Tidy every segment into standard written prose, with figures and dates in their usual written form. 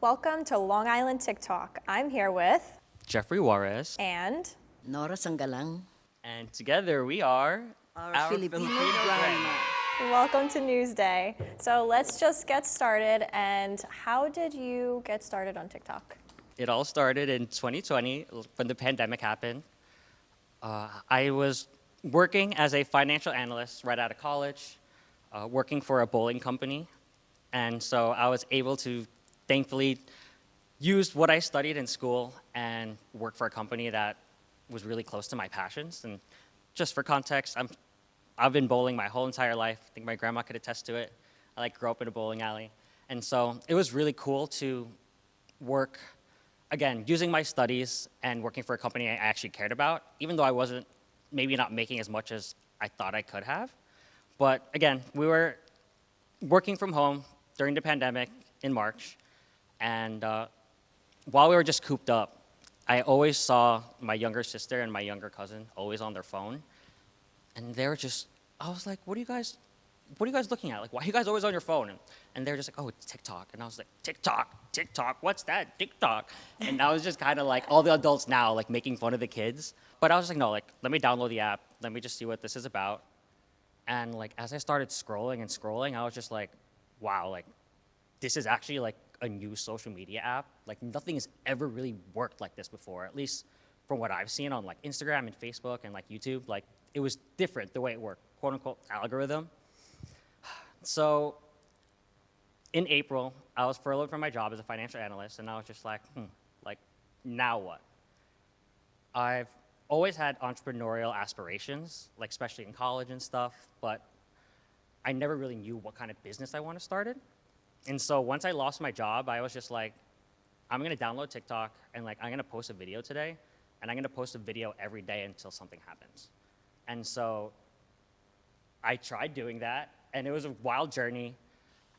Welcome to Long Island TikTok. I'm here with Jeffrey Juarez, and Nora Sangalang. and together we are Our Filipino Grandma. welcome to Newsday. So let's just get started. And how did you get started on TikTok? It all started in 2020 when the pandemic happened. I was working as a financial analyst right out of college, working for a bowling company. And so I was able to thankfully use what I studied in school and work for a company that was really close to my passions. And just for context, I've been bowling my whole entire life. I think my grandma could attest to it. I grew up in a bowling alley. And so it was really cool to work, again, using my studies and working for a company I actually cared about, even though I wasn't maybe not making as much as I thought I could have. But again, we were working from home during the pandemic in March. And while we were just cooped up, I always saw my younger sister and my younger cousin always on their phone. And they were just, I was like, what are you guys looking at? Like, why are you guys always on your phone? And they were just like, oh, it's TikTok. And I was like, TikTok, what's that? TikTok. And I was just kind of like all the adults now, like making fun of the kids. But I was like, no, like, let me download the app. Let me just see what this is about. And like, as I started scrolling, I was just like, wow, like, this is actually like a new social media app. Like nothing has ever really worked like this before, at least from what I've seen on like Instagram and Facebook and like YouTube. Like it was different the way it worked, quote unquote algorithm. So in April, I was furloughed from my job as a financial analyst, and I was just like, like now what? I've always had entrepreneurial aspirations, like especially in college and stuff, but I never really knew what kind of business I want to start. And so once I lost my job, I was just like, I'm gonna download TikTok and like I'm gonna post a video today, and I'm gonna post a video every day until something happens. And so I tried doing that, and it was a wild journey.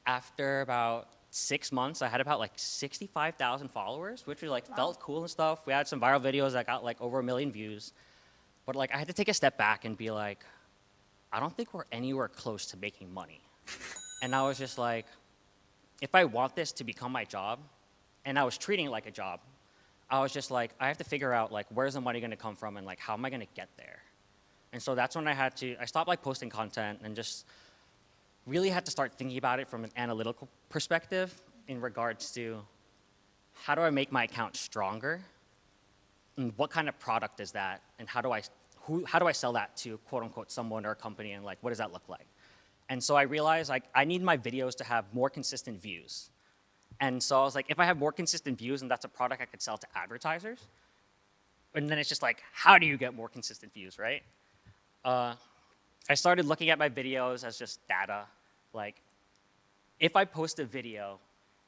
After about 6 months, I had about like 65,000 followers, which was like felt cool and stuff. We had some viral videos that got like over 1 million views. But like I had to take a step back and be like, I don't think we're anywhere close to making money. And I was just like, if I want this to become my job, and I was treating it like a job, I was just like, I have to figure out like where's the money gonna come from and like how am I gonna get there? And so that's when I stopped like posting content and just really had to start thinking about it from an analytical perspective in regards to how do I make my account stronger? And what kind of product is that? And how do I sell that to quote unquote someone or a company, and like what does that look like? And so I realized like I need my videos to have more consistent views. And so I was like, if I have more consistent views and that's a product I could sell to advertisers, and then it's just like, how do you get more consistent views, right? I started looking at my videos as just data. Like, if I post a video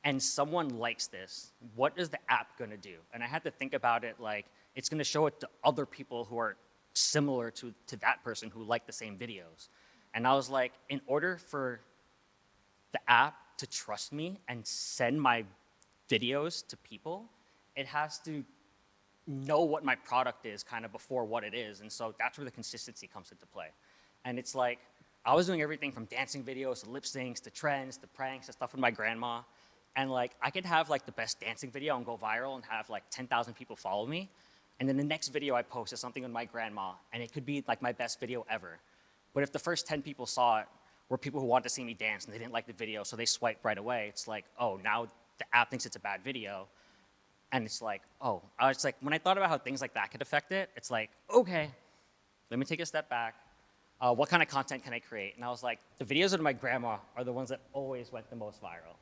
and someone likes this, what is the app gonna do? And I had to think about it like, it's gonna show it to other people who are similar to that person who like the same videos. And I was like, in order for the app to trust me and send my videos to people, it has to know what my product is kind of before what it is. And so that's where the consistency comes into play. And it's like, I was doing everything from dancing videos to lip syncs to trends to pranks and stuff with my grandma. And like, I could have like the best dancing video and go viral and have like 10,000 people follow me. And then the next video I post is something with my grandma, and it could be like my best video ever. But if the first 10 people saw it were people who wanted to see me dance and they didn't like the video, so they swiped right away, it's like, oh, now the app thinks it's a bad video. And it's like, oh, I was like, when I thought about how things like that could affect it, it's like, okay, let me take a step back. What kind of content can I create? And I was like, the videos of my grandma are the ones that always went the most viral.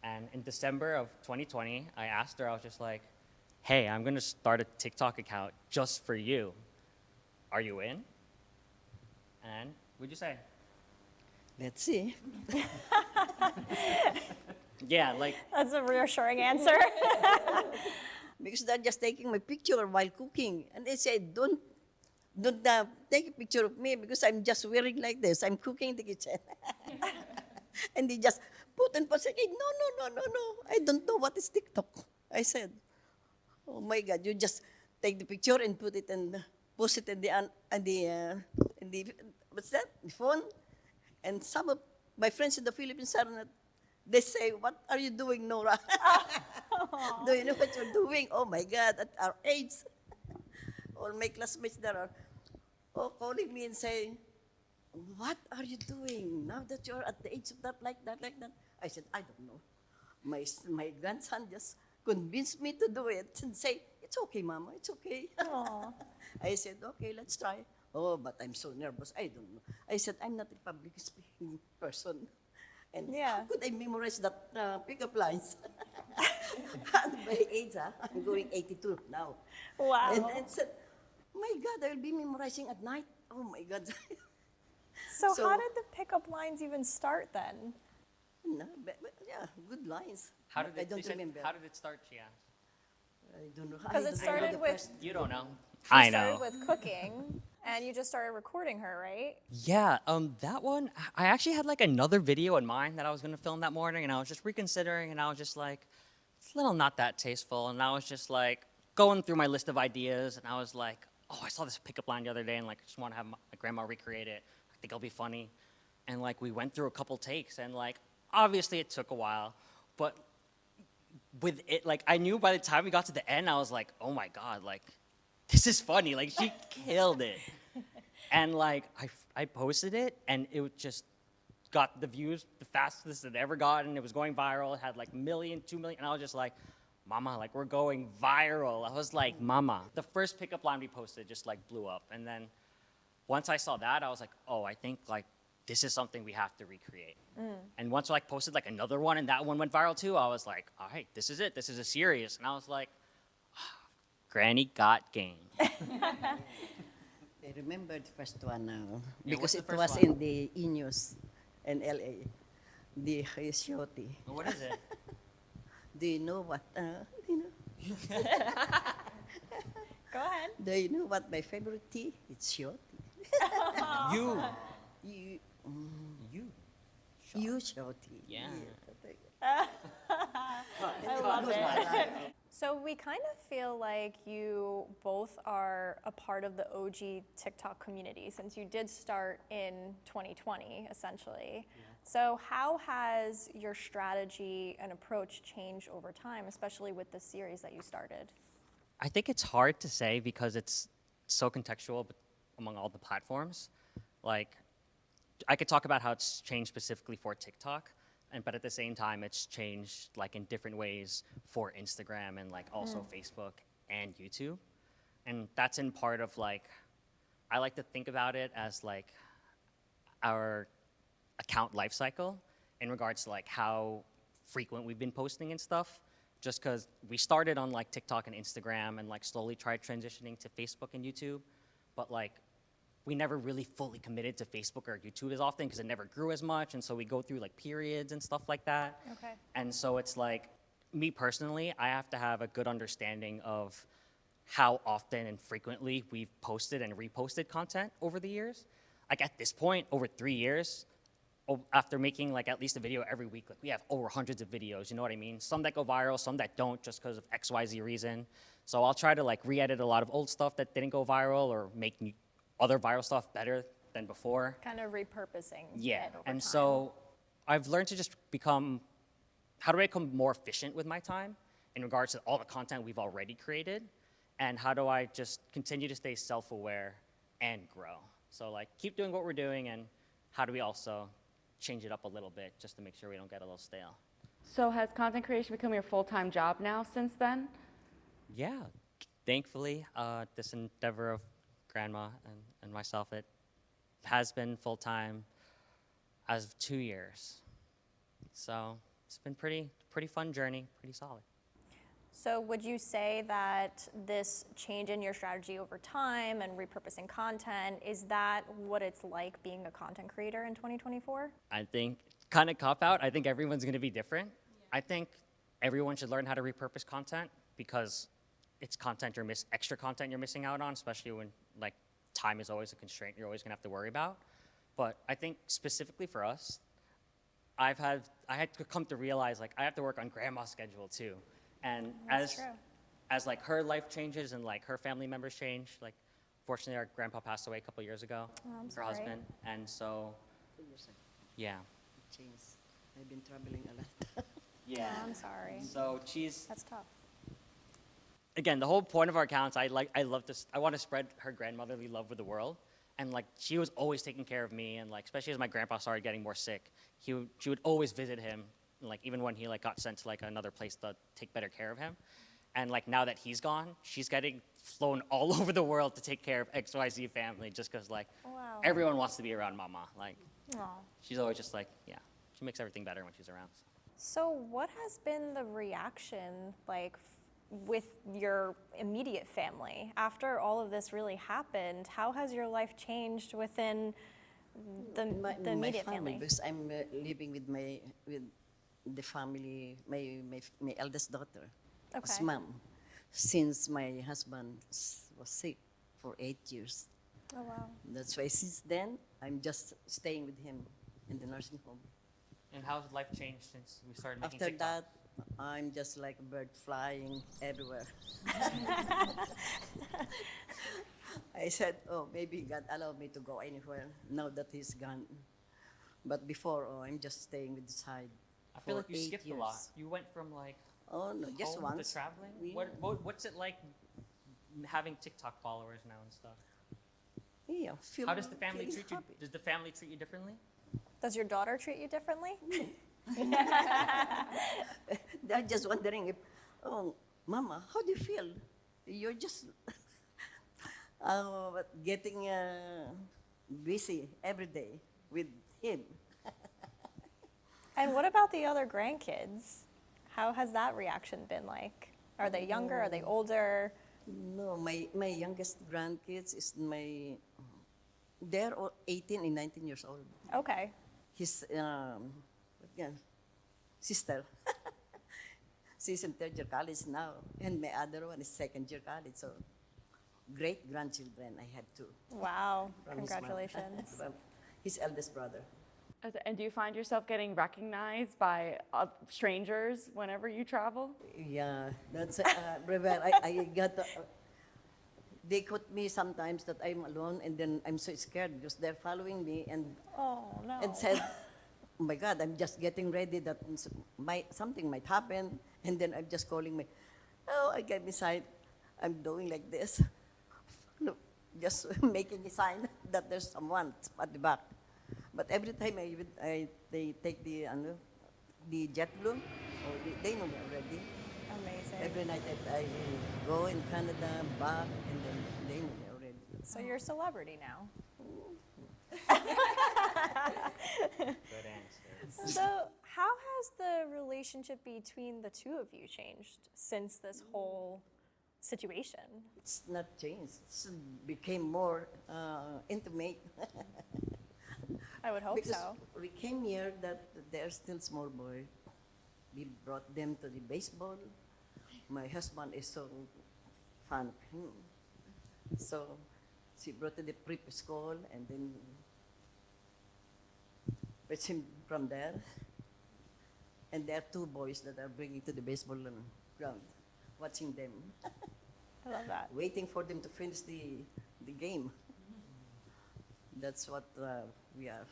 And in December of 2020, I asked her, I was just like, hey, I'm gonna start a TikTok account just for you. Are you in? And what'd you say? Let's see. Yeah, like, That's a reassuring answer. Because they're just taking my picture while cooking. And they said, don't take a picture of me because I'm just wearing like this. I'm cooking in the kitchen. And they just put and put, no. I don't know what is TikTok. I said, oh my God, you just take the picture and put it and post it in the what's that? The phone. And some of my friends in the Philippines are not They say, "What are you doing, Nora? Do you know what you're doing? Oh my God, at our age." All my classmates there are calling me and saying, "What are you doing now that you're at the age of that, like that, like that?" I said, "I don't know." My grandson just convinced me to do it and say, "It's okay, Mama, it's okay." Aw. I said, "Okay, let's try." Oh, but I'm so nervous. I don't know. I said, "I'm not a public speaking person. And Yeah. how could I memorize that pickup lines?" At my age, I'm going 82 now. Wow. And said, "My God, I'll be memorizing at night." Oh my God. So, So- how did the pickup lines even start then? No, but yeah, good lines. How did I it, don't you said, remember. how did it start, she asked? I don't know. 'Cause I it don't know started the with- first- You don't know. You I started know. with cooking, and you just started recording her, right? Yeah, that one, I actually had like another video in mind that I was gonna film that morning, and I was just reconsidering, and I was just like, it's a little not that tasteful, and I was just like going through my list of ideas, and I was like, oh, I saw this pickup line the other day, and like, I just want to have my grandma recreate it. I think it'll be funny, and like, we went through a couple takes, and like, obviously it took a while, but with it, like, I knew by the time we got to the end, I was like, oh my God, like, this is funny. Like, she killed it. And like, I posted it, and it just got the views the fastest it ever gotten. It was going viral. It had like 1 million, 2 million. And I was just like, Mama, like, we're going viral. I was like, Mama. The first pickup line we posted just like blew up. And then once I saw that, I was like, oh, I think like this is something we have to recreate. And once I like posted like another one, and that one went viral too, I was like, all right, this is it. This is a series. And I was like, Granny got game. I remember the first one now. Yeah, what's Because the it first was one? in the E-News in LA. The Coyote. What is it? Do you know what? Do you know? Go ahead. Do you know what my favorite tea? It's shorty. You. You, You. you shorty. Yeah. I love it. So we kind of feel like you both are a part of the OG TikTok community since you did start in 2020, essentially. So how has your strategy and approach changed over time, especially with the series that you started? I think it's hard to say because it's so contextual among all the platforms. Like, I could talk about how it's changed specifically for TikTok, but at the same time, it's changed like in different ways for Instagram and like also Facebook and YouTube. And that's in part of like, I like to think about it as like our account life cycle in regards to like how frequent we've been posting and stuff. Just because we started on like TikTok and Instagram and like slowly tried transitioning to Facebook and YouTube, but like we never really fully committed to Facebook or YouTube as often because it never grew as much, and so we go through like periods and stuff like that. Okay. And so it's like, me personally, I have to have a good understanding of how often and frequently we've posted and reposted content over the years. Like at this point, over 3 years, after making like at least a video every week, like we have over hundreds of videos, you know what I mean? Some that go viral, some that don't just because of XYZ reason. So I'll try to like re-edit a lot of old stuff that didn't go viral or make other viral stuff better than before. Kind of repurposing Yeah, it over and time. so I've learned to just become, how do I become more efficient with my time in regards to all the content we've already created, and how do I just continue to stay self-aware and grow? So like keep doing what we're doing, and how do we also change it up a little bit just to make sure we don't get a little stale? So has content creation become your full-time job now since then? Yeah, thankfully, this endeavor of Grandma and myself, it has been full-time as of 2 years. So it's been pretty fun journey, pretty solid. So would you say that this change in your strategy over time and repurposing content, is that what it's like being a content creator in 2024? I think, kind of cop out, I think everyone's gonna be different. I think everyone should learn how to repurpose content because it's content extra content you're missing out on, especially when like time is always a constraint you're always gonna have to worry about. But I think specifically for us, I had to come to realize like I have to work on Grandma's schedule too. And That's true. as like her life changes and like her family members change, like fortunately our grandpa passed away a couple years ago, Oh, I'm her sorry. husband. And so, 2 years ago, yeah. it changed. I've been traveling a lot. Yeah. Oh, I'm sorry. So she's That's tough. again, the whole point of our accounts, I love this. I want to spread her grandmotherly love with the world, and like she was always taking care of me, and like especially as my grandpa started getting more sick, she would always visit him, and, like even when he like got sent to like another place to take better care of him, and like now that he's gone, she's getting flown all over the world to take care of XYZ family, just because like Wow. everyone wants to be around Mama. Like Aw. she's always just like she makes everything better when she's around. So what has been the reaction like with your immediate family after all of this really happened? How has your life changed within the immediate my family? because I'm living with the family, my eldest daughter, his Okay. mom, since my husband was sick for 8 years. Oh wow. That's why since then I'm just staying with him in the nursing home. And how's life changed since we started making After TikTok? that, I'm just like a bird flying everywhere. I said, oh, maybe God allowed me to go anywhere now that he's gone. But before, I'm just staying with the side. I feel for like you 8 skipped years. a lot. You went from like Oh, no, just home once. to traveling. Yeah. What's it like having TikTok followers now and stuff? Yeah, How does the family feeling treat you? happy. Does the family treat you differently? Does your daughter treat you differently? They're just wondering if, oh, Mama, how do you feel? You're just getting busy every day with him. And what about the other grandkids? How has that reaction been like? Are they younger? Are they older? No, my youngest grandkids is they're all 18 and 19 years old. Okay. His sister, she's in third year college now, and my other one is second year college. So great grandchildren I had too. Wow. from his mom. Congratulations. From his eldest brother. And do you find yourself getting recognized by strangers whenever you travel? Yeah, that's Rebel. I got. They quote me sometimes that I'm alone, and then I'm so scared because they're following me and Oh no. said, "Oh my God, I'm just getting ready that something might happen," and then I'm just calling me. Oh, I get beside. I'm doing like this. Look, just making a sign that there's someone at the back. But every time they take the jet blue, or they know me already. Amazing. Every night I go in Canada, back, and then they know me already. So you're a celebrity now. Good answer. So how has the relationship between the two of you changed since this whole situation? It's not changed. It's became more intimate. I would hope Because so. we came here that they're still small boy. We brought them to the baseball. My husband is so fan of him. So she brought to the prep school and then fetch him from there. And there are two boys that are bringing to the baseball ground, watching them, I love that. waiting for them to finish the game. That's what we are.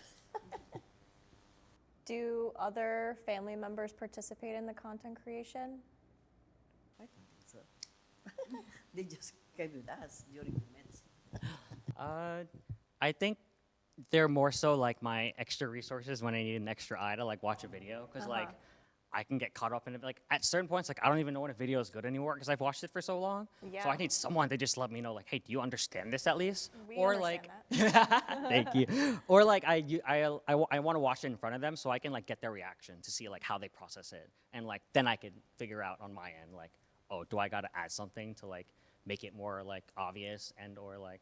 Do other family members participate in the content creation? I don't think so. They just came with us during the Mets. I think they're more so like my extra resources when I need an extra eye to like watch a video, because like I can get caught up in it. Like at certain points, like I don't even know when a video is good anymore because I've watched it for so long. Yeah. So I need someone to just let me know, like, hey, do you understand this at least? We or understand like, thank you. Or like I want to watch it in front of them so I can like get their reaction to see like how they process it, and like then I can figure out on my end like, oh, do I got to add something to like make it more like obvious, and or like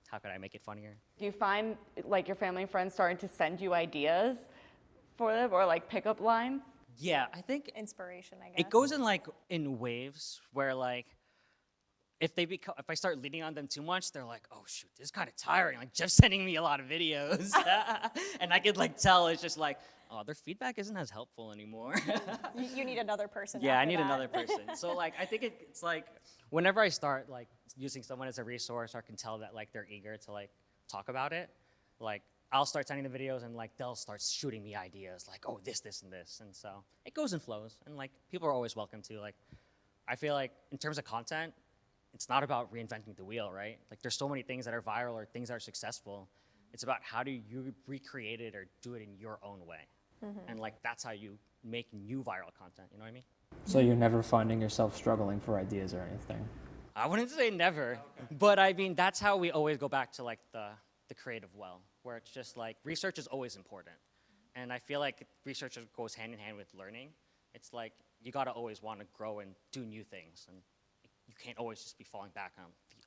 how could I make it funnier? Do you find like your family and friends starting to send you ideas for them or like pickup lines? Yeah, I think Inspiration, I guess. it goes in like in waves where like if I start leaning on them too much, they're like, oh shoot, this is kind of tiring. Like Jeff's sending me a lot of videos, and I could like tell it's just like, oh, their feedback isn't as helpful anymore. You need another person. Yeah, I after need that. another person. So like I think it's like whenever I start like using someone as a resource or can tell that like they're eager to like talk about it, like I'll start sending the videos, and like they'll start shooting me ideas, like, oh, this, and this, and so it goes and flows, and like people are always welcome to. Like, I feel like in terms of content, it's not about reinventing the wheel, right? Like, there's so many things that are viral or things that are successful. It's about how do you recreate it or do it in your own way, and like that's how you make new viral content. You know what I mean? So you're never finding yourself struggling for ideas or anything? I wouldn't say never, but I mean, that's how we always go back to like the creative well, where it's just like research is always important. And I feel like research goes hand in hand with learning. It's like you gotta always want to grow and do new things, and you can't always just be falling back on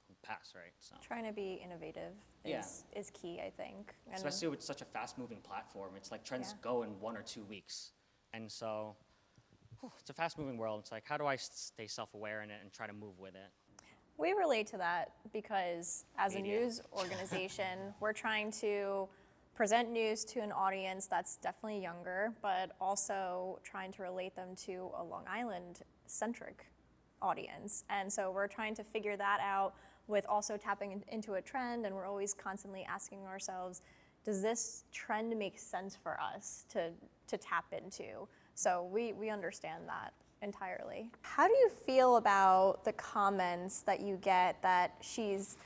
the past, right? So Trying to be innovative Yeah. is key, I think. And especially with such a fast-moving platform, it's like trends Yeah. go in 1 or 2 weeks, and so it's a fast-moving world. It's like how do I stay self-aware in it and try to move with it? we relate to that because as a Media. news organization, we're trying to present news to an audience that's definitely younger, but also trying to relate them to a Long Island-centric audience. And so we're trying to figure that out with also tapping into a trend, and we're always constantly asking ourselves, does this trend make sense for us to tap into? So we understand that entirely. How do you feel about the comments that you get that she's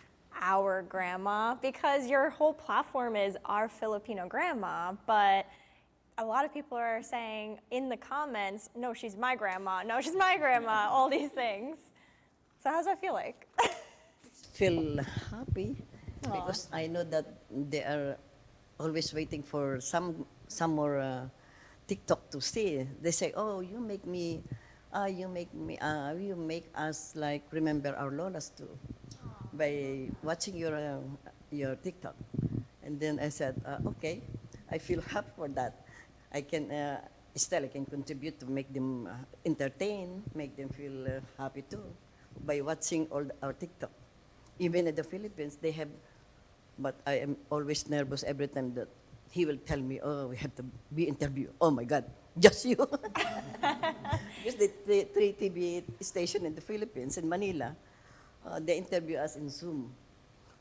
our grandma? Because your whole platform is Our Filipino Grandma, but a lot of people are saying in the comments, no, she's my grandma, no, she's my grandma, all these things. So how does that feel like? Feel happy because I know that they are always waiting for some more TikTok to see. They say, "Oh, you make us like remember our lolas too by watching your TikTok." And then I said, "Okay, I feel happy for that. I can still I can contribute to make them entertain, make them feel happy too by watching all our TikTok." Even in the Philippines, they have, but I am always nervous every time that he will tell me, "Oh, we have to be interviewed." Oh my God, just you. Because the 3 TV station in the Philippines, in Manila, they interview us in Zoom.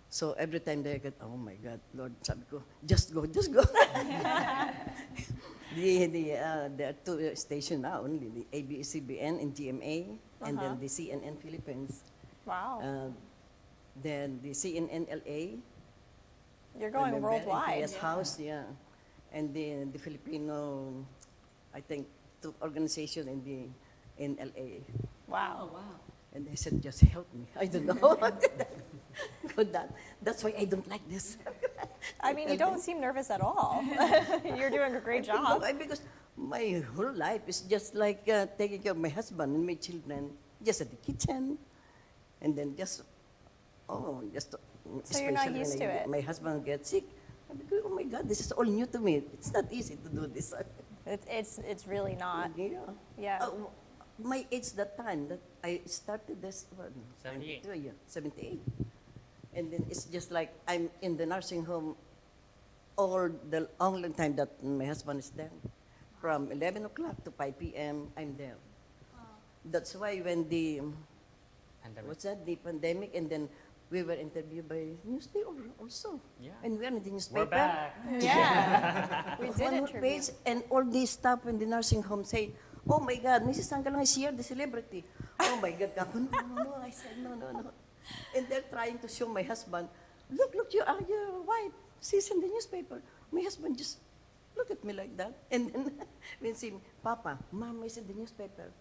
So every time they get, "Oh my God, Lord, sabi ko, just go, just go." There are 2 stations now only, the ABS-CBN and GMA, and then the CNN Philippines. Wow. Then the CNN LA. You're going remember, worldwide. Yes, House, yeah. And the Filipino, I think, 2 organizations in LA. Wow. And they said, just help me. I don't know. Good, that's why I don't like this. I mean, you don't seem nervous at all. You're doing a great job. Because my whole life is just like taking care of my husband and my children, just at the kitchen. And then just So you're not especially used when to it. my husband gets sick. I go, "Oh my God, this is all new to me. It's not easy to do this." It's really not. Yeah. Yeah. My age that time that I started this one. 78. 78. And then it's just like I'm in the nursing home all the only time that my husband is there. From 11 o'clock to 5 p.m. I'm there. That's why when the the pandemic, and then we were interviewed by newspaper also. Yeah. And we are in the newspaper. We're back. Yeah. We did One interview. page, and all these staff in the nursing home say, "Oh my God, Mrs. Sangalang is here, the celebrity." Oh my God, ako, no. I said, no. And they're trying to show my husband, look, your wife, she's in the newspaper. My husband just look at me like that. And then when see me, "Papa, Mama is in the newspaper."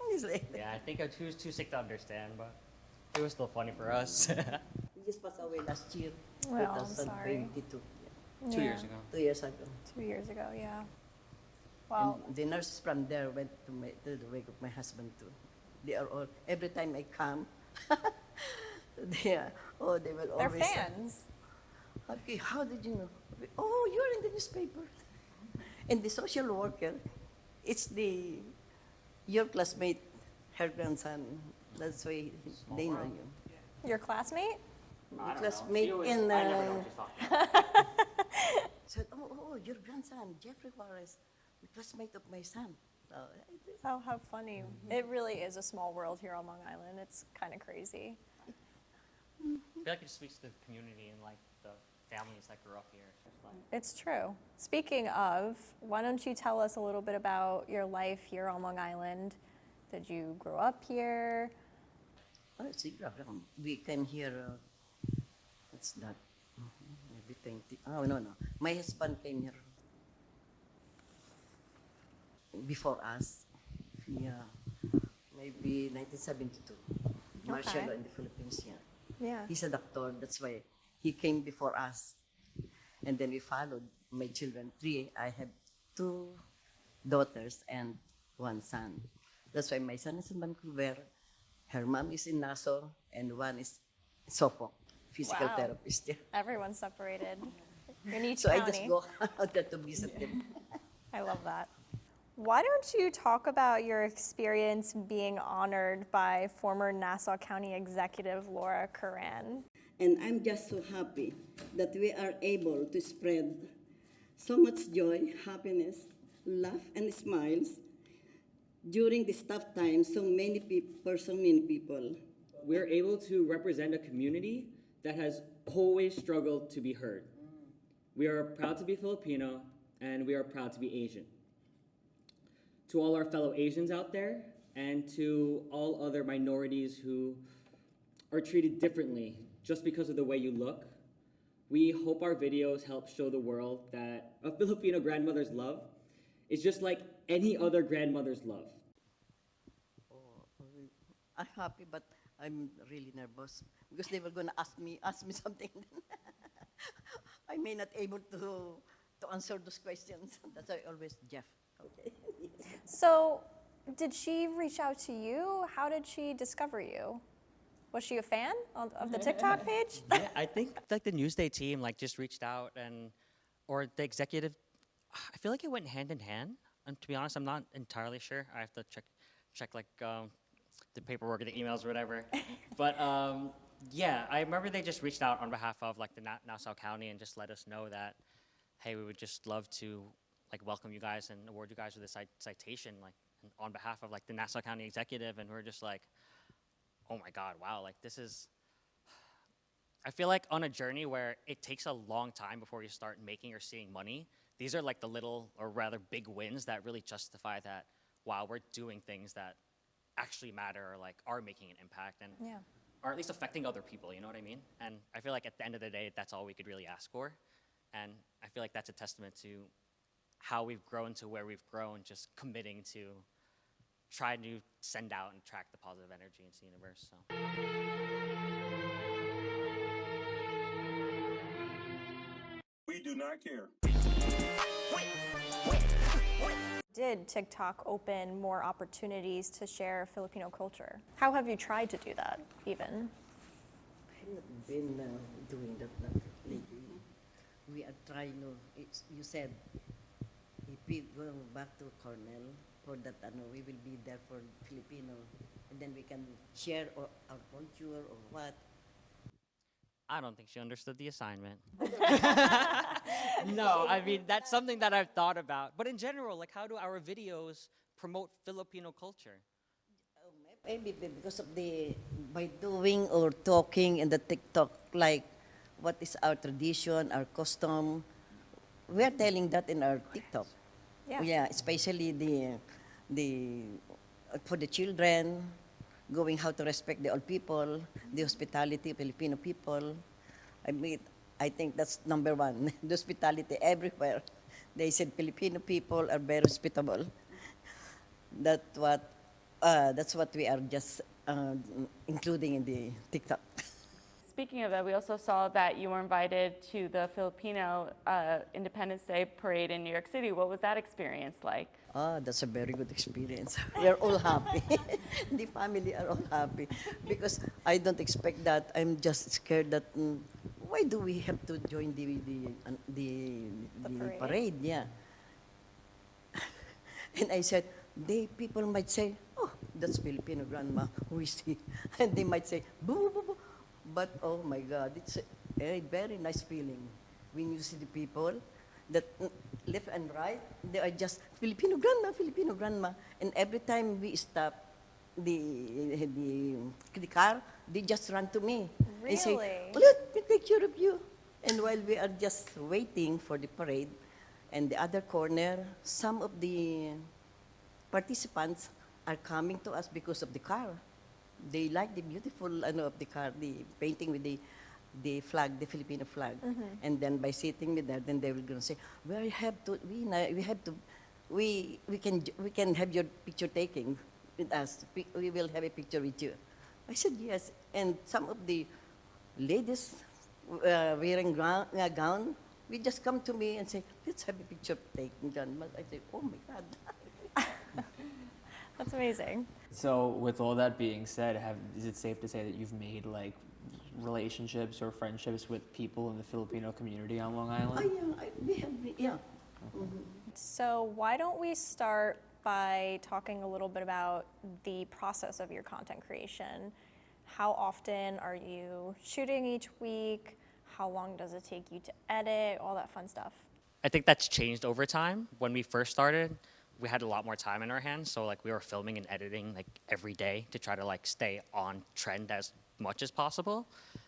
And he's like, Yeah, I think I'm too sick to understand, but it was still funny for us. he just passed away last year, Well, I'm sorry. 2022. 2 years ago. 2 years ago. 2 years ago, yeah. Well, And the nurses from there went to the wake of my husband too. They are all, every time I come, they will they're always say, fans. "Okay, how did you know?" "Oh, you're in the newspaper." And the social worker, it's your classmate, her grandson. That's why they know you. Your classmate? The classmate in. I never know what she's talking about. Said, "Oh, your grandson, Jeffrey Juarez, the classmate of my son." Oh, how funny. It really is a small world here on Long Island. It's kind of crazy. I feel like it speaks to the community and like the families that grew up here. It's true. Speaking of, why don't you tell us a little bit about your life here on Long Island? Did you grow up here? Oh, siguro. We came here, what's that? Maybe 20. Oh, no, no. My husband came here before us. Yeah. Maybe 1972. Martial law in the Philippines, yeah. Yeah. He's a doctor, that's why he came before us. And then we followed my children, 3. I have 2 daughters and 1 son. That's why my son is in Vancouver, her mom is in Nassau, and 1 is Suffolk, physical Wow. therapist. Yeah. Everyone's separated in each So county. I just go out there to visit them. I love that. Why don't you talk about your experience being honored by former Nassau County Executive Laura Curran? And I'm just so happy that we are able to spread so much joy, happiness, laugh, and smiles during this tough time so many people. We're able to represent a community that has always struggled to be heard. We are proud to be Filipino, and we are proud to be Asian. To all our fellow Asians out there, and to all other minorities who are treated differently just because of the way you look, we hope our videos help show the world that a Filipino grandmother's love is just like any other grandmother's love. I'm happy, but I'm really nervous because they were gonna ask me something. I may not able to answer those questions. That's why I always Jeff. Okay. So, did she reach out to you? How did she discover you? Was she a fan of the TikTok page? Yeah, I think like the Newsday team like just reached out or the executive. I feel like it went hand in hand. And to be honest, I'm not entirely sure. I have to check like the paperwork or the emails or whatever. But yeah, I remember they just reached out on behalf of like the Nassau County and just let us know that, hey, we would just love to like welcome you guys and award you guys with a citation like on behalf of like the Nassau County executive. And we're just like, oh my God, wow, like this is, I feel like on a journey where it takes a long time before you start making or seeing money, these are like the little or rather big wins that really justify that, wow, we're doing things that actually matter or like are making an impact and Yeah. or at least affecting other people, you know what I mean? And I feel like at the end of the day, that's all we could really ask for. And I feel like that's a testament to how we've grown to where we've grown, just committing to try to send out and track the positive energy into the universe. So. We do not care. Did TikTok open more opportunities to share Filipino culture? How have you tried to do that, even? I've not been doing that lately. We are trying, you said, if we go back to Cornell, for that, we will be there for Filipino, and then we can share our culture or what. I don't think she understood the assignment. No, I mean, that's something that I've thought about. But in general, like, how do our videos promote Filipino culture? Maybe because of by doing or talking in the TikTok, like what is our tradition, our custom, we are telling that in our TikTok. Yeah. Especially for the children, going how to respect the old people, the hospitality of Filipino people. I think that's number 1. The hospitality everywhere. They said Filipino people are very hospitable. That's what we are just including in the TikTok. Speaking of that, we also saw that you were invited to the Filipino Independence Day parade in New York City. What was that experience like? That's a very good experience. We are all happy. The family are all happy because I don't expect that. I'm just scared that why do we have to join the parade? Yeah. And I said, people might say, oh, that's Filipino grandma. Who is he? And they might say, boo, boo, boo. But oh my God, it's a very nice feeling when you see the people that left and right, they are just Filipino grandma. And every time we stop the car, they just run to me. Really? And say, oh, look, we take care of you. And while we are just waiting for the parade, and the other corner, some of the participants are coming to us because of the car. They like the beautiful of the car, the painting with the flag, the Filipino flag. And then by sitting with that, then they will gonna say, we can have your picture taking with us. We will have a picture with you. I said yes. And some of the ladies wearing gown, we just come to me and say, let's have a picture taken, John. I say, oh my God. That's amazing. So, with all that being said, is it safe to say that you've made like relationships or friendships with people in the Filipino community on Long Island? We have, yeah. So why don't we start by talking a little bit about the process of your content creation? How often are you shooting each week? How long does it take you to edit? All that fun stuff. I think that's changed over time. When we first started, we had a lot more time in our hands, so like we were filming and editing like every day to try to like stay on trend as much as possible.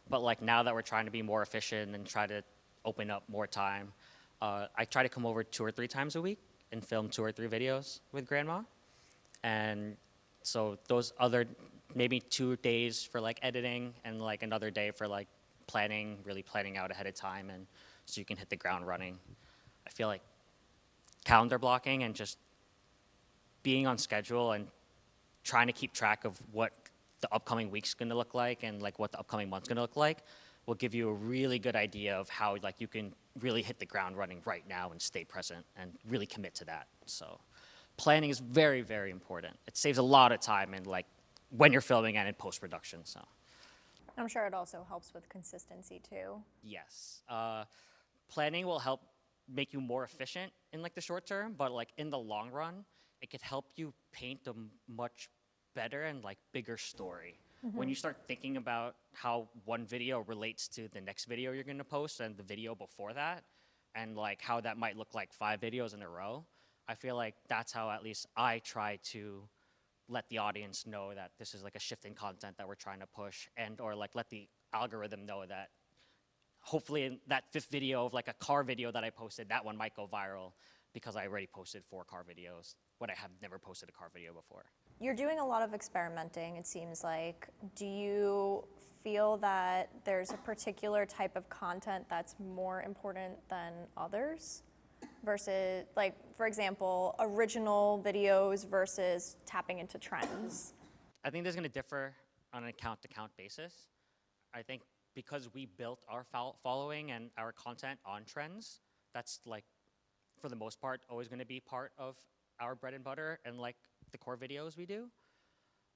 But like now that we're trying to be more efficient and try to open up more time, I try to come over 2 or 3 times a week and film 2 or 3 videos with Grandma. And so those other maybe 2 days for like editing and like another day for like planning, really planning out ahead of time, and so you can hit the ground running. I feel like calendar blocking and just being on schedule and trying to keep track of what the upcoming week's gonna look like and like what the upcoming month's gonna look like will give you a really good idea of how like you can really hit the ground running right now and stay present and really commit to that. So planning is very, very important. It saves a lot of time in like when you're filming and in post-production, so. I'm sure it also helps with consistency too. Yes. Planning will help make you more efficient in like the short term, but like in the long run, it could help you paint a much better and like bigger story. When you start thinking about how one video relates to the next video you're gonna post and the video before that, and like how that might look like 5 videos in a row, I feel like that's how at least I try to let the audience know that this is like a shift in content that we're trying to push, and or like let the algorithm know that hopefully in that 5th video of like a car video that I posted, that one might go viral because I already posted 4 car videos when I have never posted a car video before. You're doing a lot of experimenting, it seems like. Do you feel that there's a particular type of content that's more important than others? Versus, like, for example, original videos versus tapping into trends? I think this is going to differ on an account-to-account basis. I think because we built our following and our content on trends, that's like, for the most part, always going to be part of our bread and butter and like the core videos we do.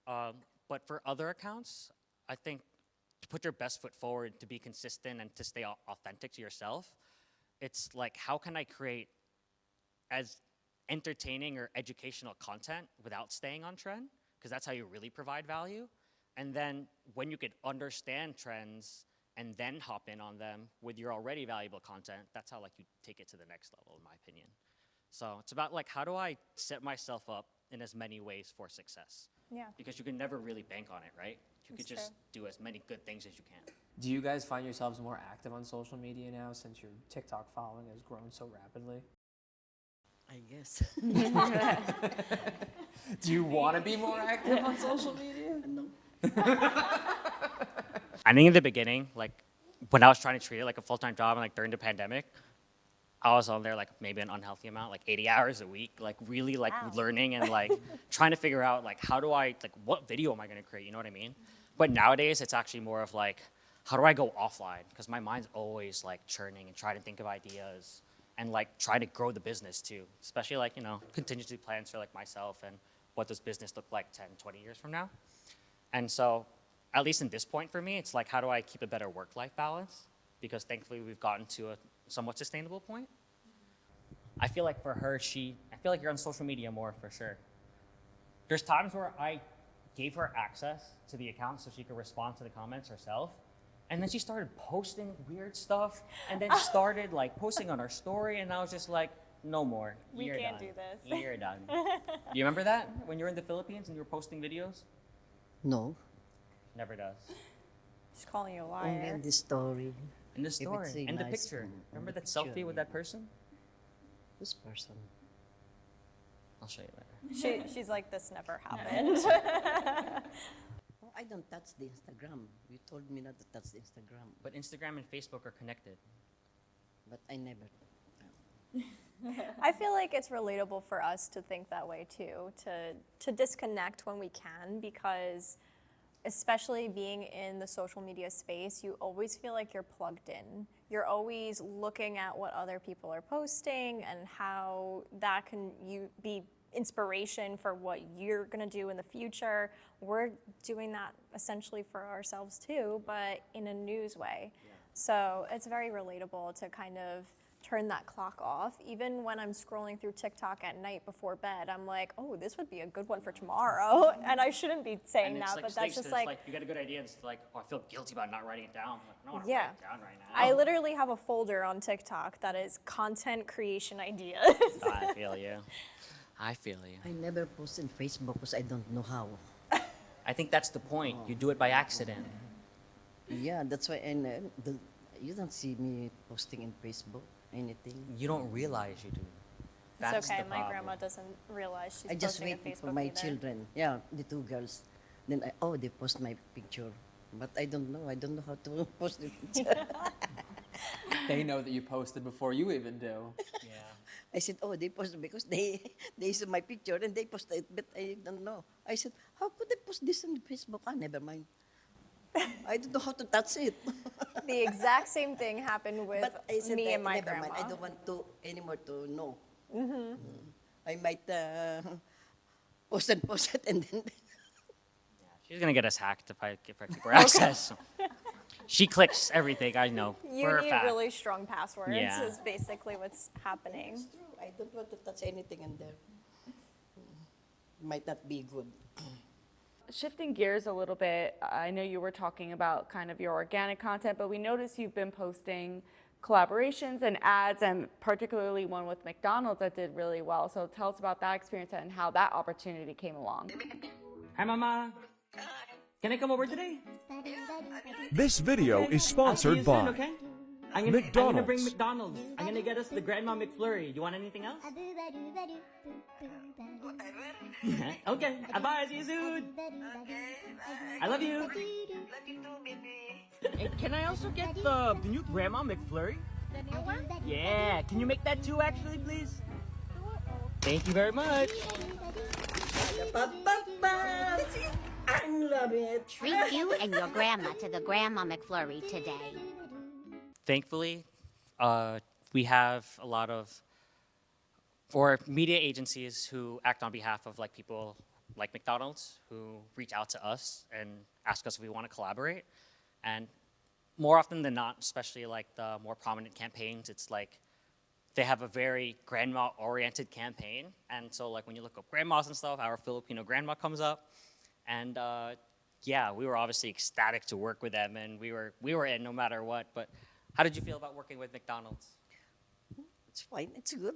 But for other accounts, I think to put your best foot forward, to be consistent and to stay authentic to yourself, it's like, how can I create as entertaining or educational content without staying on trend? Because that's how you really provide value. And then when you could understand trends and then hop in on them with your already valuable content, that's how like you take it to the next level, in my opinion. So it's about like, how do I set myself up in as many ways for success? Yeah. Because you can never really bank on it, right? You That's could just true. do as many good things as you can. Do you guys find yourselves more active on social media now since your TikTok following has grown so rapidly? I guess. Do you want to be more active on social media? No. I think in the beginning, like when I was trying to treat it like a full-time job and like during the pandemic, I was on there like maybe an unhealthy amount, like 80 hours a week, like really like learning and like trying to figure out like how do I, like what video am I gonna create, you know what I mean? But nowadays it's actually more of like, how do I go offline? Because my mind's always like churning and trying to think of ideas and like try to grow the business too, especially like, you know, contingency plans for like myself and what does business look like 10, 20 years from now? And so at least in this point for me, it's like, how do I keep a better work-life balance? Because thankfully we've gotten to a somewhat sustainable point. I feel like for her, I feel like you're on social media more for sure. There's times where I gave her access to the account so she could respond to the comments herself. And then she started posting weird stuff and then started like posting on her story. And I was just like, no more. We You're can't done. do this. You're done. Do you remember that when you were in the Philippines and you were posting videos? No. Never does. She's calling you a Only liar. in this story. In the If it's story, a in the nice picture. one, Remember the that picture, selfie with yeah. that person? This person. I'll show you later. She's like, this never happened. Oh, I don't touch the Instagram. You told me not to touch the Instagram, But Instagram and Facebook are connected. but I never. I feel like it's relatable for us to think that way too, to disconnect when we can, because especially being in the social media space, you always feel like you're plugged in. You're always looking at what other people are posting and how that can be inspiration for what you're gonna do in the future. We're doing that essentially for ourselves too, but in a news way. So it's very relatable to kind of turn that clock off. Even when I'm scrolling through TikTok at night before bed, I'm like, oh, this would be a good one for tomorrow. And I shouldn't be saying And it's that, like but that's just like, you got a good idea, and it's like, oh, I feel guilty about not writing it down. I'm like, I don't want to yeah. write it down right now. I literally have a folder on TikTok that is content creation ideas. I feel you. I feel you. I never post in Facebook because I don't know how. I think that's the point. You do it by accident. Yeah, that's why. And you don't see me posting in Facebook anything. You don't realize you do. It's That's okay, the my problem. grandma doesn't realize she's I just posting wait on Facebook for my either. children. Yeah, the two girls. Then they post my picture, but I don't know. I don't know how to post the picture. They know that you posted before you even do. Yeah. I said, oh, they posted because they saw my picture and they posted it, but I don't know. I said, how could they post this on Facebook? Never mind. I don't know how to touch it. The exact same thing happened with But I said, me and my never grandma. mind. I don't want to anymore to know. I might post it and then She's gonna get us hacked if I give her access. She clicks everything. I know. You for a need fact. really strong passwords Yeah. is basically what's happening. it's true. I don't want to touch anything in there. Might not be good. Shifting gears a little bit, I know you were talking about kind of your organic content, but we noticed you've been posting collaborations and ads, and particularly one with McDonald's that did really well. So tell us about that experience and how that opportunity came along. Hi, Mama. Can I come over today? This video is sponsored Soon, by okay? I'm gonna bring McDonald's. McDonald's. I'm gonna get us the Grandma McFlurry. You want anything else? Okay. Bye. See you soon. I love you. Love you too, baby. Hey, can I also get the new Grandma McFlurry? The new one? Yeah. Can you make that too, actually, please? Thank you very much. I love it. Treat you and your grandma to the Grandma McFlurry today. Thankfully, we have a lot of or media agencies who act on behalf of like people like McDonald's who reach out to us and ask us if we want to collaborate. And more often than not, especially like the more prominent campaigns, it's like they have a very grandma-oriented campaign. And so like when you look up grandmas and stuff, Our Filipino Grandma comes up. And yeah, we were obviously ecstatic to work with them, and we were in no matter what. But how did you feel about working with McDonald's? It's fine. It's good.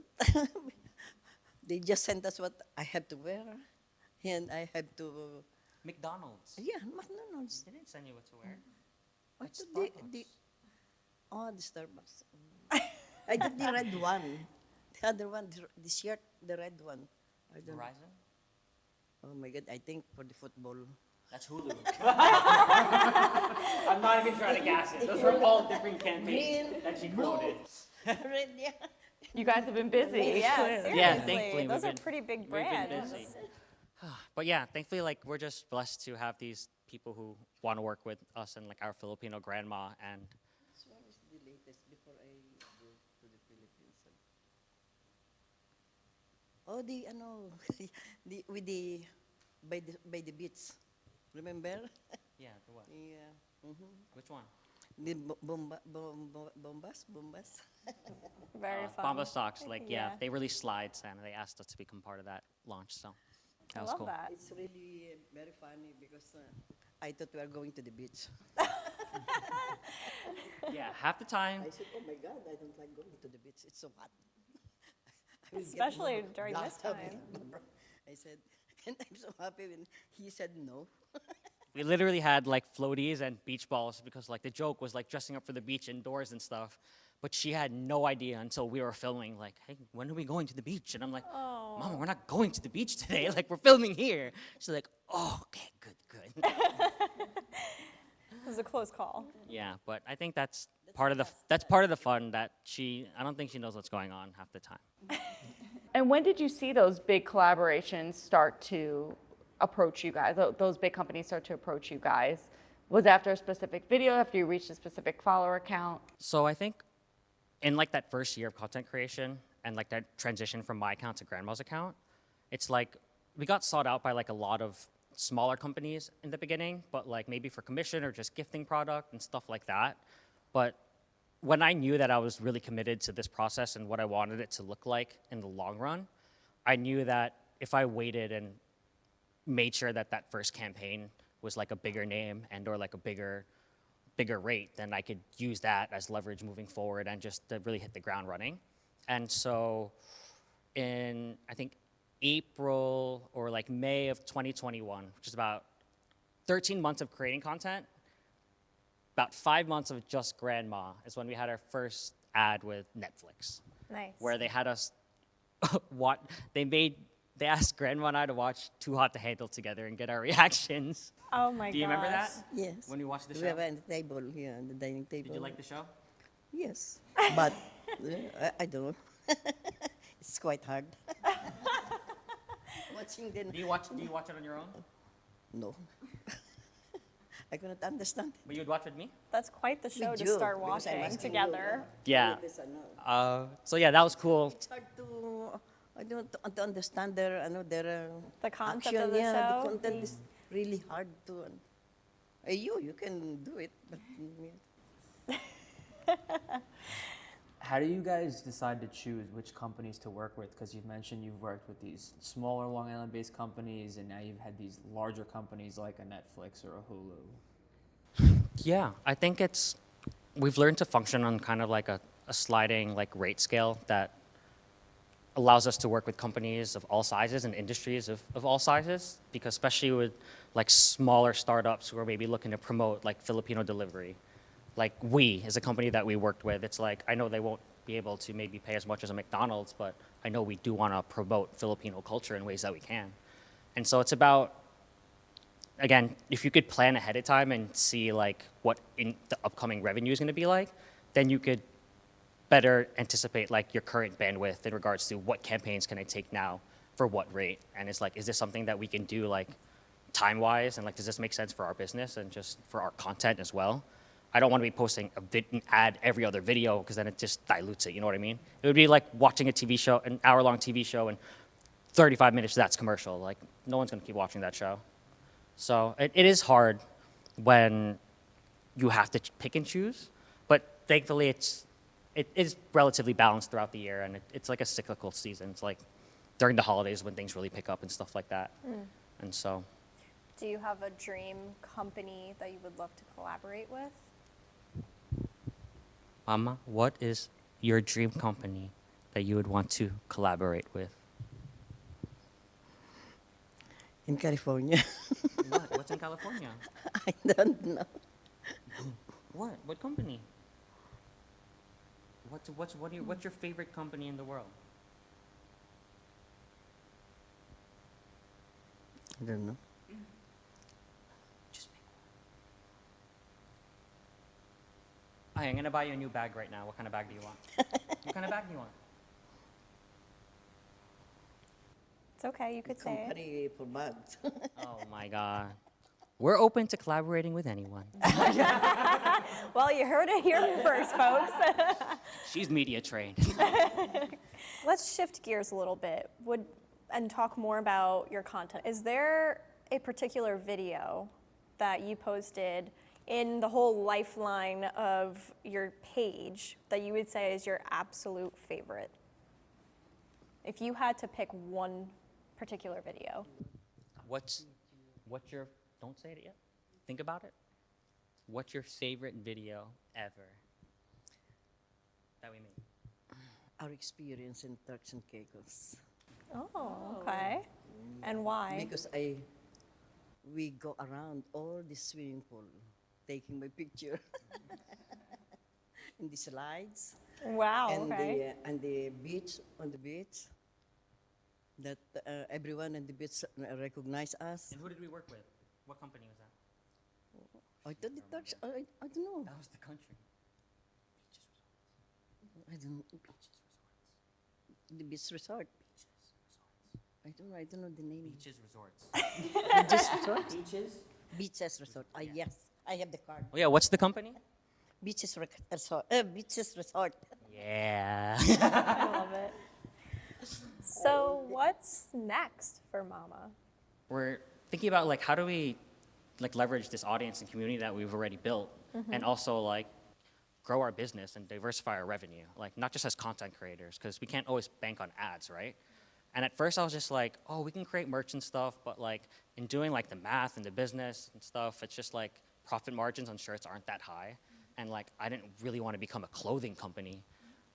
They just sent us what I have to wear, and I have to. McDonald's. Yeah, McDonald's. They didn't send you what to wear. What It's the, the Starbucks. I did the red one. The other one, the shirt, the red one. I don't know. Verizon? Oh my God! I think for the football. That's Hulu. I'm not even trying to gas it. Those were all different campaigns that she quoted. Red, yeah. You guys have been busy. Yeah, clearly. seriously. Yeah, thankfully, Those we've are been- pretty big we've been brands. busy. But yeah, thankfully, like we're just blessed to have these people who want to work with us and like Our Filipino Grandma. And So what is the latest before I go to the Philippines? Oh, the with the by the beach. Remember? yeah, the what? Yeah. Mm-hmm. Which one? The bombas. Very fun. Bomba Stocks. Like yeah, Yeah. they released slides and they asked us to become part of that launch. So that I was love cool. that. It's really very funny because I thought we were going to the beach. Yeah, half the time. I said, "Oh my God, I don't like going to the beach. It's so hot." I will get Especially during this blast of time. it. I said, and I'm so happy when he said no. We literally had like floaties and beach balls because like the joke was like dressing up for the beach indoors and stuff. But she had no idea until we were filming, like, hey, when are we going to the beach? And I'm like, Mama, we're not going to the beach today. Like, we're filming here. She's like, oh, okay, good. It was a close call. Yeah, but I think that's part of the fun that I don't think she knows what's going on half the time. And when did you see those big collaborations start to approach you guys? Those big companies start to approach you guys? Was it after a specific video, after you reached a specific follower count? So I think in like that first year of content creation and like that transition from my account to grandma's account, it's like we got sought out by like a lot of smaller companies in the beginning, but like maybe for commission or just gifting product and stuff like that. But when I knew that I was really committed to this process and what I wanted it to look like in the long run, I knew that if I waited and made sure that that first campaign was like a bigger name and or like a bigger rate, then I could use that as leverage moving forward and just to really hit the ground running. And so in, I think, April or like May of 2021, which is about 13 months of creating content, about 5 months of just grandma is when we had our first ad with Netflix. Nice. Where they had us they asked grandma and I to watch Too Hot to Handle together and get our reactions. Oh my gosh. Do you remember that? Yes. When we watched the We show? have on the table here, on the dining table. Did you like the show? Yes, but I don't. It's quite hard. Watching them. Do you watch it on your own? No. I cannot understand. But you would watch with me? That's quite the show With to you, start because I'm watching asking together. Yeah. This, ano. So yeah, that was cool. It's hard to, I don't to understand their, The concept action. of the Yeah, show? the content is really hard to. You can do it, but How do you guys decide to choose which companies to work with? Because you've mentioned you've worked with these smaller Long Island-based companies, and now you've had these larger companies like a Netflix or a Hulu. Yeah, I think we've learned to function on kind of like a sliding like rate scale that allows us to work with companies of all sizes and industries of all sizes, because especially with like smaller startups who are maybe looking to promote like Filipino delivery. Like we, as a company that we worked with, it's like, I know they won't be able to maybe pay as much as a McDonald's, but I know we do want to promote Filipino culture in ways that we can. And so it's about, again, if you could plan ahead of time and see like what in the upcoming revenue is going to be like, then you could better anticipate like your current bandwidth in regards to what campaigns can I take now for what rate. And it's like, is this something that we can do like time-wise, and like, does this make sense for our business and just for our content as well? I don't want to be posting an ad every other video because then it just dilutes it, you know what I mean? It would be like watching a TV show, an hour-long TV show, and 35 minutes of that's commercial. Like, no one's going to keep watching that show. So it is hard when you have to pick and choose, but thankfully it is relatively balanced throughout the year, and it's like a cyclical season. It's like during the holidays when things really pick up and stuff like that. And so. Do you have a dream company that you would love to collaborate with? Mama, what is your dream company that you would want to collaborate with? in California. What? What's in California? I don't know. What? What company? What's your favorite company in the world? I don't know. Just pick one. Hi, I'm gonna buy you a new bag right now. What kind of bag do you want? What kind of bag do you want? It's okay, you could say it. Company for bags. Oh my God. We're open to collaborating with anyone. Well, you heard it here first, folks. She's media trained. Let's shift gears a little bit and talk more about your content. Is there a particular video that you posted in the whole lifeline of your page that you would say is your absolute favorite? If you had to pick one particular video. What's your, don't say it yet. Think about it. What's your favorite video ever that we made? Our experience in Turks and Caicos. Oh, okay. And why? Because we go around all the swimming pool, taking my picture. In the slides. Wow, And okay. and the beach, on the beach, that everyone on the beach recognize us. And who did we work with? What company was that? I thought the touch, I don't know. That was the country. I don't know. The beach resort. I don't know the name. Beaches Resorts. Beaches resort? Beaches? Beaches resort. Yes, I have the card. Oh yeah, what's the company? Resort. Beaches resort. Yeah. I love it. So what's next for Mama? We're thinking about like how do we like leverage this audience and community that we've already built and also like grow our business and diversify our revenue, like not just as content creators, because we can't always bank on ads, right? And at first I was just like, oh, we can create merch and stuff, but like in doing like the math and the business and stuff, it's just like profit margins on shirts aren't that high. And like I didn't really want to become a clothing company,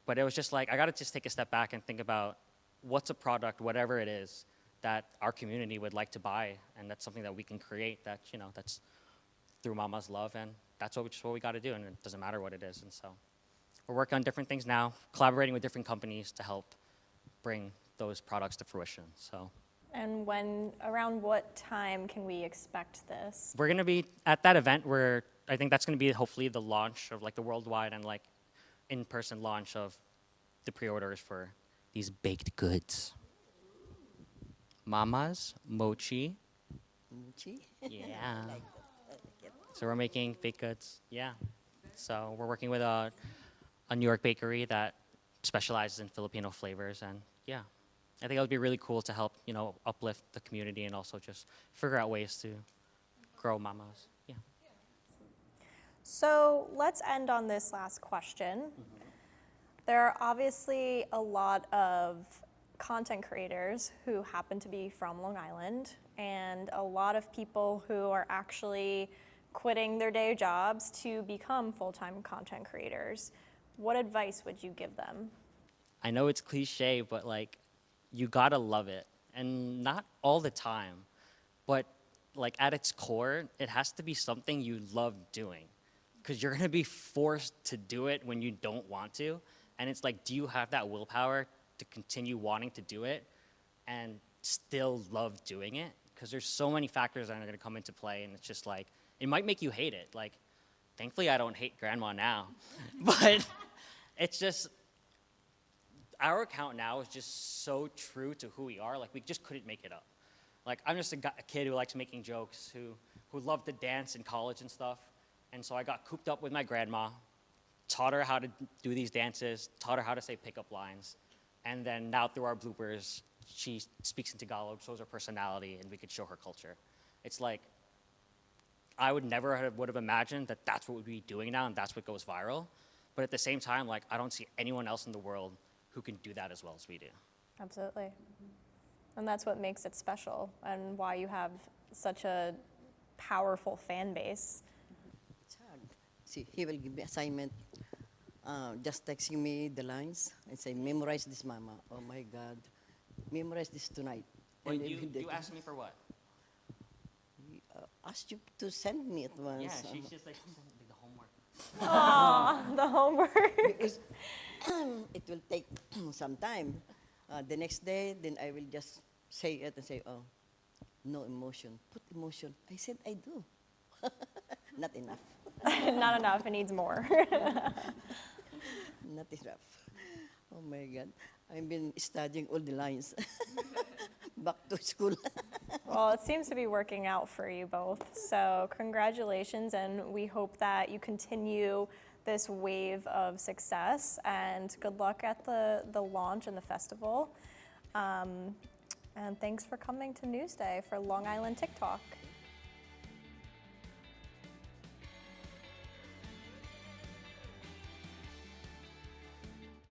but it was just like I got to just take a step back and think about what's a product, whatever it is, that our community would like to buy, and that's something that we can create that, you know, that's through Mama's love, and that's what we got to do, and it doesn't matter what it is. And so we're working on different things now, collaborating with different companies to help bring those products to fruition. So And around what time can we expect this? we're going to be at that event where I think that's going to be hopefully the launch of like the worldwide and like in-person launch of the pre-orders for these baked goods. Mama's Mochi. Mochi. Yeah. I like it. So we're making baked goods. Yeah. So we're working with a New York bakery that specializes in Filipino flavors, and yeah, I think it would be really cool to help, you know, uplift the community and also just figure out ways to grow Mama's. Yeah. So let's end on this last question. There are obviously a lot of content creators who happen to be from Long Island, and a lot of people who are actually quitting their day jobs to become full-time content creators. What advice would you give them? I know it's cliche, but like, you gotta love it. And not all the time, but like at its core, it has to be something you love doing. Because you're gonna be forced to do it when you don't want to. And it's like, do you have that willpower to continue wanting to do it and still love doing it? Because there's so many factors that are gonna come into play, and it's just like, it might make you hate it. Like, thankfully I don't hate Grandma now, but it's just, our account now is just so true to who we are. Like, we just couldn't make it up. Like, I'm just a kid who likes making jokes, who loved to dance in college and stuff. And so I got cooped up with my grandma, taught her how to do these dances, taught her how to say pickup lines. And then now through our bloopers, she speaks in Tagalog, shows her personality, and we could show her culture. It's like, I would never would have imagined that that's what we'd be doing now and that's what goes viral. But at the same time, like, I don't see anyone else in the world who can do that as well as we do. Absolutely. And that's what makes it special and why you have such a powerful fan base. It's hard. See, he will give me assignment, just texting me the lines and say, memorize this, Mama. Oh my God, memorize this tonight. Well, And you asked me for what? asked you to send me at once. Yeah, she's just like, send me the homework. Aw, the homework. Because it will take some time. The next day, then I will just say it and say, oh, no emotion. Put emotion. I said I do. Not enough. Not enough, it needs more. Not enough. Oh my God. I've been studying all the lines. Back to school. Well, it seems to be working out for you both. So congratulations, and we hope that you continue this wave of success, and good luck at the launch and the festival. And thanks for coming to Newsday for Long Island TikTok.